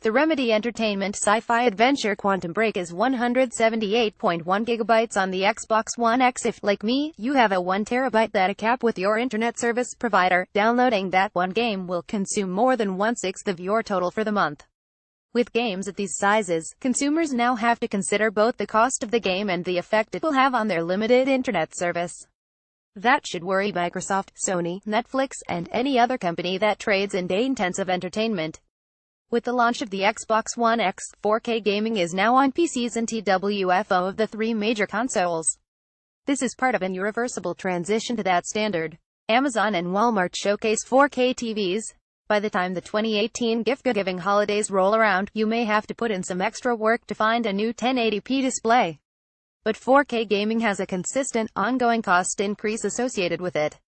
The Remedy Entertainment sci-fi adventure Quantum Break is 178.1 gigabytes on the Xbox One X. If, like me, you have a 1 terabyte data cap with your internet service provider, downloading that one game will consume more than 1/6 of your total for the month. With games at these sizes, consumers now have to consider both the cost of the game and the effect it will have on their limited internet service. That should worry Microsoft, Sony, Netflix, and any other company that trades in data-intensive entertainment. With the launch of the Xbox One X, 4K gaming is now on PCs and TWFO of the three major consoles. This is part of an irreversible transition to that standard. Amazon and Walmart showcase 4K TVs. By the time the 2018 gift-giving holidays roll around, you may have to put in some extra work to find a new 1080p display. But 4K gaming has a consistent, ongoing cost increase associated with it.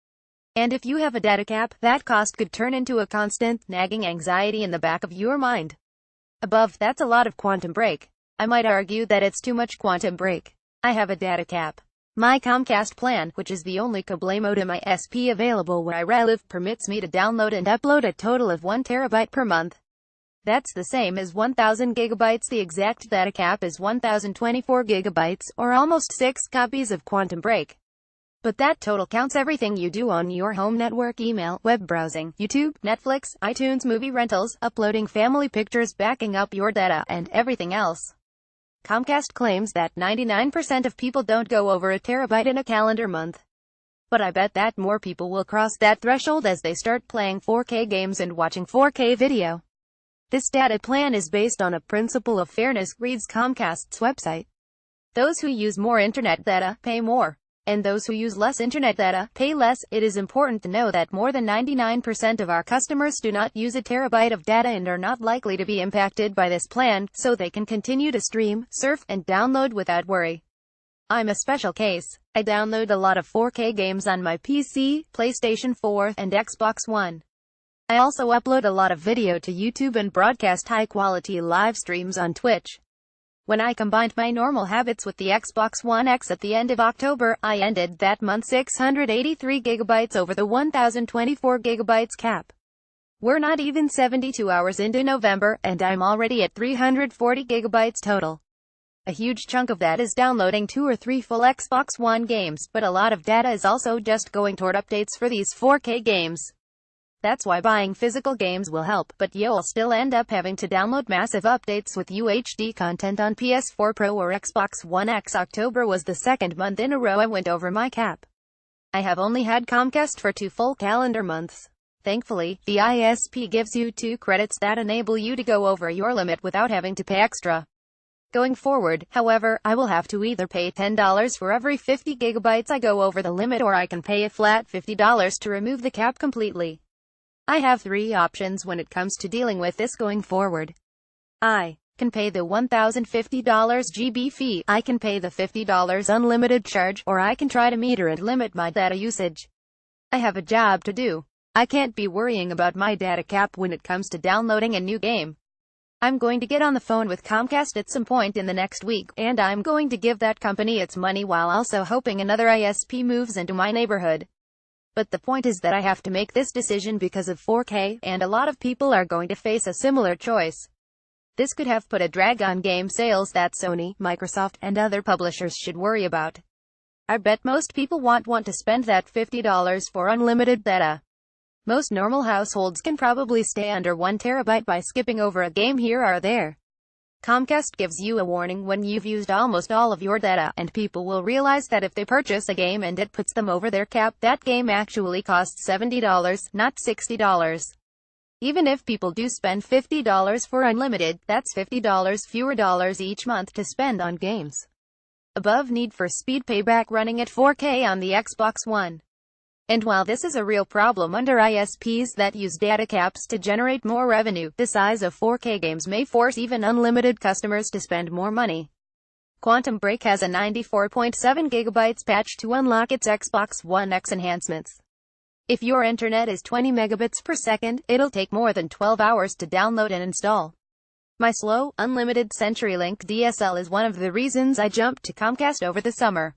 And if you have a data cap, that cost could turn into a constant, nagging anxiety in the back of your mind. Above, that's a lot of Quantum Break. I might argue that it's too much Quantum Break. I have a data cap. My Comcast plan, which is the only cable modem ISP available where I live, permits me to download and upload a total of 1 terabyte per month. That's the same as 1000 gigabytes. The exact data cap is 1024 gigabytes, or almost 6 copies of Quantum Break. But that total counts everything you do on your home network: email, web browsing, YouTube, Netflix, iTunes, movie rentals, uploading family pictures, backing up your data, and everything else. Comcast claims that 99% of people don't go over a terabyte in a calendar month. But I bet that more people will cross that threshold as they start playing 4K games and watching 4K video. This data plan is based on a principle of fairness, reads Comcast's website. Those who use more internet data pay more, and those who use less internet data pay less. It is important to know that more than 99% of our customers do not use a terabyte of data and are not likely to be impacted by this plan, so they can continue to stream, surf, and download without worry. I'm a special case. I download a lot of 4K games on my PC, PlayStation 4, and Xbox One. I also upload a lot of video to YouTube and broadcast high-quality live streams on Twitch. When I combined my normal habits with the Xbox One X at the end of October, I ended that month 683 gigabytes over the 1024 gigabytes cap. We're not even 72 hours into November, and I'm already at 340 gigabytes total. A huge chunk of that is downloading 2 or 3 full Xbox One games, but a lot of data is also just going toward updates for these 4K games. That's why buying physical games will help, but you'll still end up having to download massive updates with UHD content on PS4 Pro or Xbox One X. October was the second month in a row I went over my cap. I have only had Comcast for 2 full calendar months. Thankfully, the ISP gives you 2 credits that enable you to go over your limit without having to pay extra. Going forward, however, I will have to either pay $10 for every 50 gigabytes I go over the limit, or I can pay a flat $50 to remove the cap completely. I have 3 options when it comes to dealing with this going forward. I can pay the $1,050 GB fee, I can pay the $50 unlimited charge, or I can try to meter and limit my data usage. I have a job to do. I can't be worrying about my data cap when it comes to downloading a new game. I'm going to get on the phone with Comcast at some point in the next week, and I'm going to give that company its money while also hoping another ISP moves into my neighborhood. But the point is that I have to make this decision because of 4K, and a lot of people are going to face a similar choice. This could have put a drag on game sales that Sony, Microsoft, and other publishers should worry about. I bet most people won't want to spend that $50 for unlimited data. Most normal households can probably stay under 1 terabyte by skipping over a game here or there. Comcast gives you a warning when you've used almost all of your data, and people will realize that if they purchase a game and it puts them over their cap, that game actually costs $70, not $60. Even if people do spend $50 for unlimited, that's $50 fewer dollars each month to spend on games. Above, Need for Speed Payback running at 4K on the Xbox One. And while this is a real problem under ISPs that use data caps to generate more revenue, the size of 4K games may force even unlimited customers to spend more money. Quantum Break has a 94.7 gigabytes patch to unlock its Xbox One X enhancements. If your internet is 20 megabits per second, it'll take more than 12 hours to download and install. My slow, unlimited CenturyLink DSL is one of the reasons I jumped to Comcast over the summer.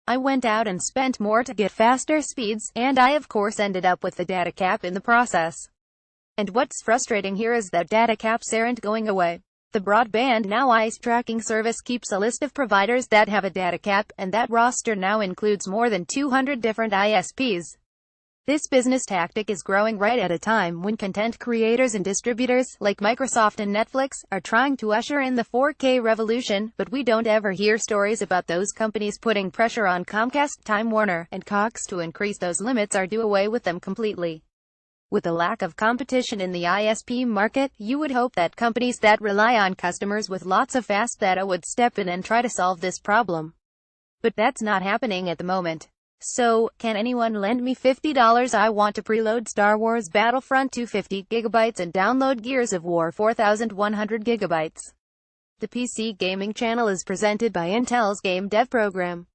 I went out and spent more to get faster speeds, and I of course ended up with the data cap in the process. And what's frustrating here is that data caps aren't going away. The Broadband Now ICE tracking service keeps a list of providers that have a data cap, and that roster now includes more than 200 different ISPs. This business tactic is growing right at a time when content creators and distributors, like Microsoft and Netflix, are trying to usher in the 4K revolution, but we don't ever hear stories about those companies putting pressure on Comcast, Time Warner, and Cox to increase those limits or do away with them completely. With a lack of competition in the ISP market, you would hope that companies that rely on customers with lots of fast data would step in and try to solve this problem. But that's not happening at the moment. So, can anyone lend me $50? I want to preload Star Wars Battlefront 250 GB and download Gears of War 4100 GB. The PC Gaming Channel is presented by Intel's Game Dev Program.